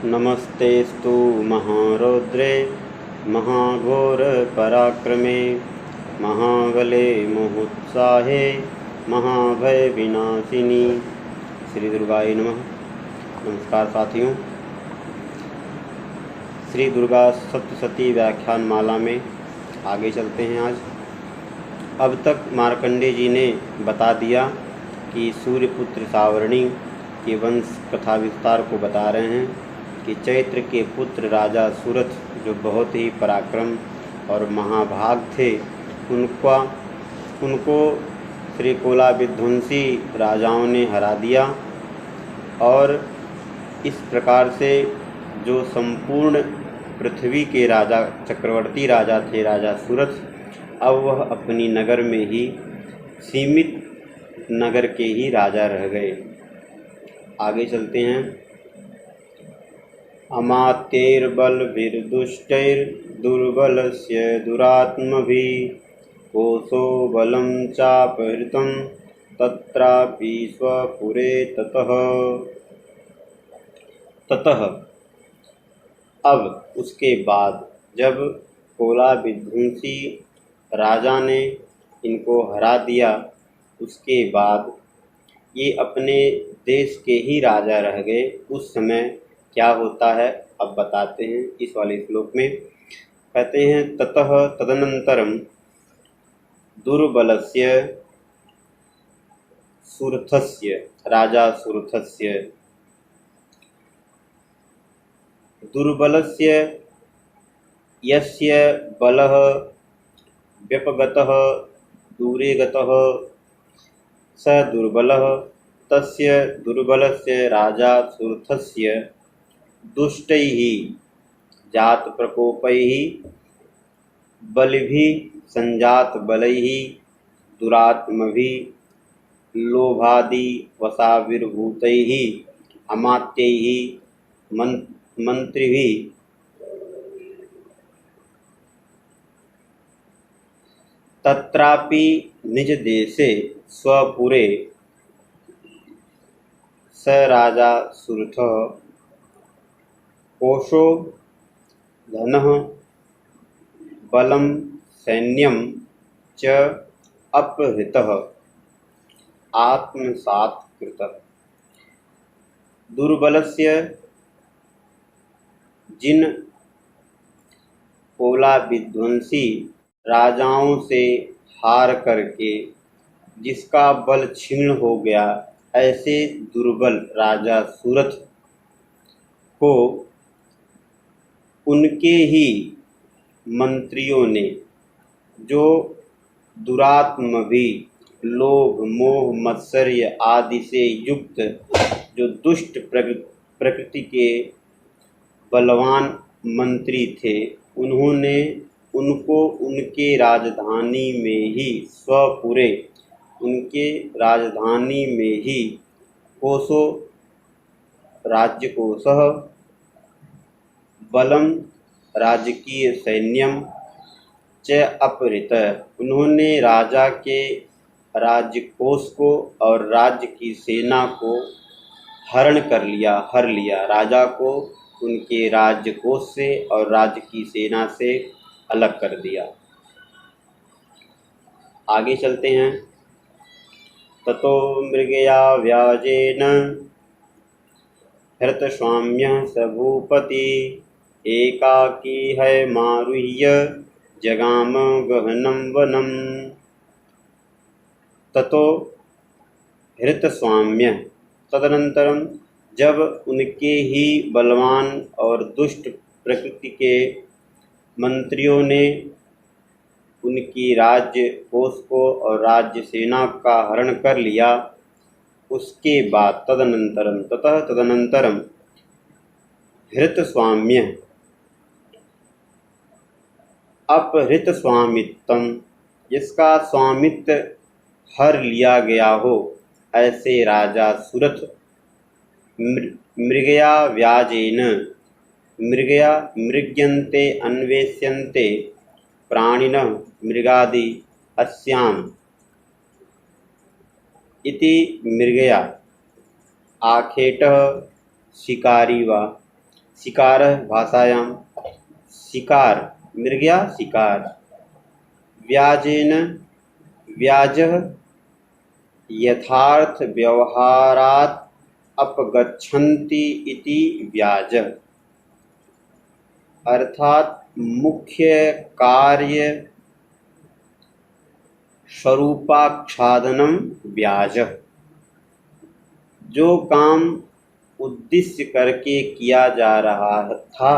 नमस्तेस्तु महारौद्रे महाघोरपराक्रमे महाबले महोत्साहे महाभयविनाशिनी। श्री दुर्गाय नमः। नमस्कार साथियों, श्री दुर्गा सप्तशती व्याख्यान माला में आगे चलते हैं। आज अब तक मार्कंडेय जी ने बता दिया कि सूर्यपुत्र सावर्णी के वंश कथा विस्तार को बता रहे हैं कि चैत्र के पुत्र राजा सुरथ जो बहुत ही पराक्रम और महाभाग थे, उनको श्री कोला विध्वंसी राजाओं ने हरा दिया और इस प्रकार से जो संपूर्ण पृथ्वी के राजा चक्रवर्ती राजा थे राजा सुरथ, अब वह अपनी नगर में ही सीमित नगर के ही राजा रह गए। आगे चलते हैं। अमात्यैर्बलभिर्दुष्टैर्दुर्बलस्य दुरात्मभिः कोशो बलं चापहृतं तत्रापि स्वपुरे ततः। अब उसके बाद जब कोला विध्वंसी राजा ने इनको हरा दिया, उसके बाद ये अपने देश के ही राजा रह गए। उस समय क्या होता है अब बताते हैं इस वाले श्लोक में। कहते हैं ततः तदनंतरम दुर्बलस्य सुरथस्य राजा सुरथस्य दुर्बलस्य यस्य बलः व्यपगतः दूरे गतः स दुर्बलः तस्य दुर्बलस्य राजा सुरथस्य दुष्टैः जातप्रकोपैः बलिभिः संजातबलैः दुरात्मभिः लोभादि वशाविर्भूतैः अमात्यैः मंत्रिभिः तत्रापि निज देशे स्वपुरे स राजा सुरथः कोशो धनः बलं सैन्यं च अपहृतः आत्मसात् कृतः। दुर्बलस्य जिन कोला विध्वंसी राजाओं से हार करके जिसका बल क्षीण हो गया, ऐसे दुर्बल राजा सुरथ को उनके ही मंत्रियों ने, जो दुरात्मभी लोभ मोह मत्सर्य आदि से युक्त जो दुष्ट प्रकृति के बलवान मंत्री थे, उन्होंने उनको उनके राजधानी में ही स्वपुरे उनके राजधानी में ही कोशो राज्यकोशः बलम राजकीय सैन्यम च अपहृत। उन्होंने राजा के राज्यकोष को और राज्य की सेना को हर लिया। राजा को उनके राज्यकोष से और राज्य की सेना से अलग कर दिया। आगे चलते हैं। ततो मृगया व्याजेन हृतस्वाम्यः स भूपति एकाकी है मारुह्य जगाम गहनं वनम्। ततो हृतस्वाम्यः तदनंतरम जब उनके ही बलवान और दुष्ट प्रकृति के मंत्रियों ने उनकी राज्य कोष को और राज्य सेना का हरण कर लिया, उसके बाद तदनंतरम हृतस्वाम्यः अपहृत स्वामित्वम, जिसका स्वामित्व हर लिया गया हो, ऐसे राजा सुरथ मृगया व्याजेन मृगया मृग्यन्ते अन्वेष्यन्ते प्राणिनः मृगादि अस्याम् इति मृगया आखेटः शिकारी वा शिकारः भाषायां शिकार मृगया शिकार, व्याजेन व्याजः यथार्थ व्यवहारात् अपगच्छन्ति इति व्याजः, अर्थात मुख्य कार्य स्वरूपाच्छादनम व्याजः, जो काम उद्देश्य करके किया जा रहा था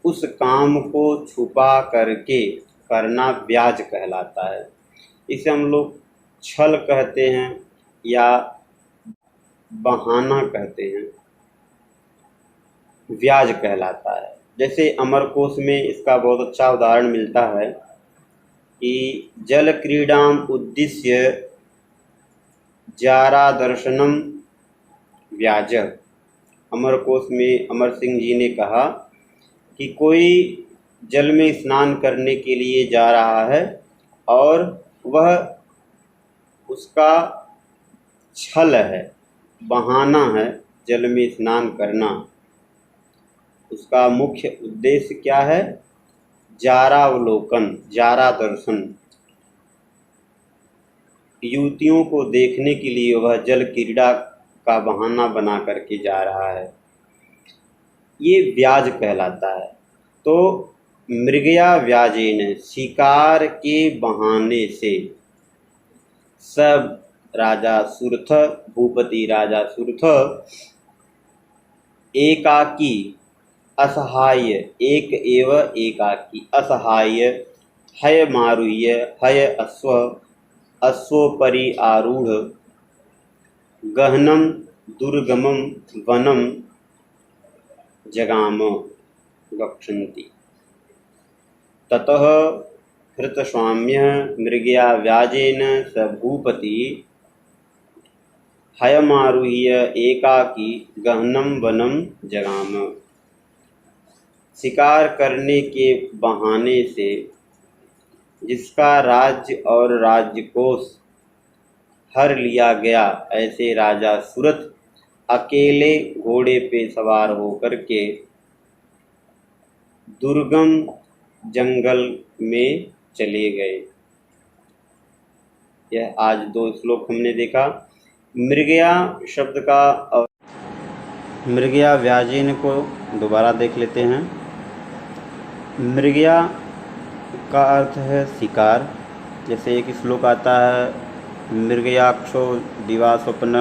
उस काम को छुपा करके करना व्याज कहलाता है। इसे हम लोग छल कहते हैं या बहाना कहते हैं, व्याज कहलाता है। जैसे अमरकोश में इसका बहुत अच्छा उदाहरण मिलता है कि जल क्रीडाम उद्देश्य जारा दर्शनम व्याज। अमरकोश में अमर सिंह जी ने कहा कि कोई जल में स्नान करने के लिए जा रहा है और वह उसका छल है, बहाना है जल में स्नान करना। उसका मुख्य उद्देश्य क्या है? जारावलोकन, जारा दर्शन। युवतियों को देखने के लिए वह जल क्रीड़ा का बहाना बना करके जा रहा है, ये व्याज कहलाता है। तो मृगया व्याजेन, शिकार के बहाने से सब राजा सुरथ, भूपति राजा सुरथ एकाकी असहाय, एक एव एकाकी असहाय, हय मारुह्य हय अश्वोपरि आरूढ़ गहनम दुर्गमम वनम जगाम गच्छन्ति। ततः हृतस्वाम्यः मृगया व्याजेन स भूपति हयमारुह्य एकाकी गहनम वनम जगाम। शिकार करने के बहाने से जिसका राज्य और राज्यकोष हर लिया गया, ऐसे राजा सुरथ अकेले घोड़े पे सवार होकर के दुर्गम जंगल में चले गए। यह आज 2 श्लोक हमने देखा। मृगया शब्द का मृगया व्याजेन को दोबारा देख लेते हैं। मृगया का अर्थ है शिकार। जैसे एक श्लोक आता है, मृगयाक्षो दिवा स्वप्न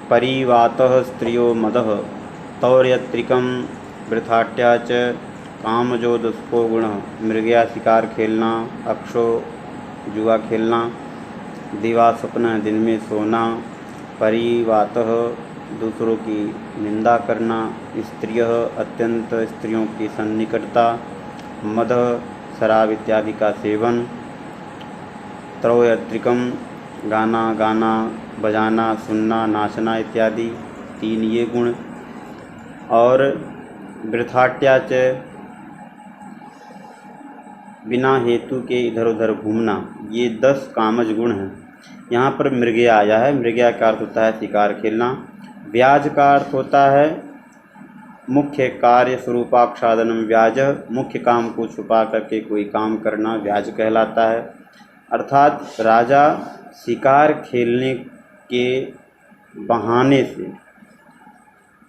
परिवातः स्त्रियो मदः तौर्यत्रिकम वृथाट्या च कामजो दुष्को गुण। मृगया शिकार खेलना, अक्षो जुआ खेलना, दिवा स्वप्न दिन में सोना, परिवातः दूसरों की निंदा करना, स्त्रियः अत्यंत स्त्रियों की सन्निकटता, मद शराब इत्यादि का सेवन, त्रौयत्रिकम गाना गाना बजाना सुनना नाचना इत्यादि 3 ये गुण, और वृथाट्याच बिना हेतु के इधर उधर घूमना, ये 10 कामज गुण हैं। यहाँ पर मृगया आया है। मृगया का अर्थ होता है शिकार खेलना। व्याज का अर्थ होता है मुख्य कार्य स्वरूपाक्षादनम व्याज, मुख्य काम को छुपा करके कोई काम करना व्याज कहलाता है। अर्थात राजा शिकार खेलने के बहाने से,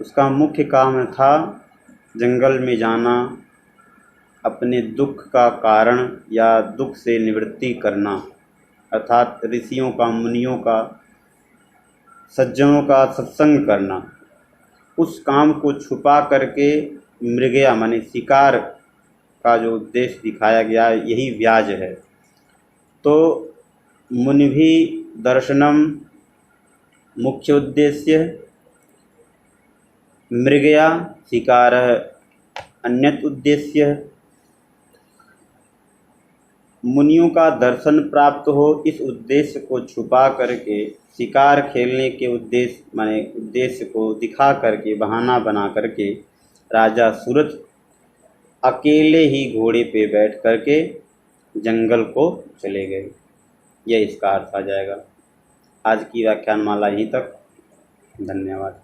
उसका मुख्य काम था जंगल में जाना, अपने दुख का कारण या दुख से निवृत्ति करना, अर्थात ऋषियों का, मुनियों का, सज्जनों का सत्संग करना। उस काम को छुपा करके मृगया माने शिकार का जो उद्देश्य दिखाया गया यही व्याज है। तो मुनिभि दर्शनम मुख्य उद्देश्य, मृगया शिकार अन्यत उद्देश्य। मुनियों का दर्शन प्राप्त हो, इस उद्देश्य को छुपा करके शिकार खेलने के उद्देश्य माने उद्देश्य को दिखा करके, बहाना बना करके राजा सुरथ अकेले ही घोड़े पे बैठ करके जंगल को चले गए। यह इसका अर्थ आ जाएगा। आज की व्याख्यान माला यहीं तक। धन्यवाद।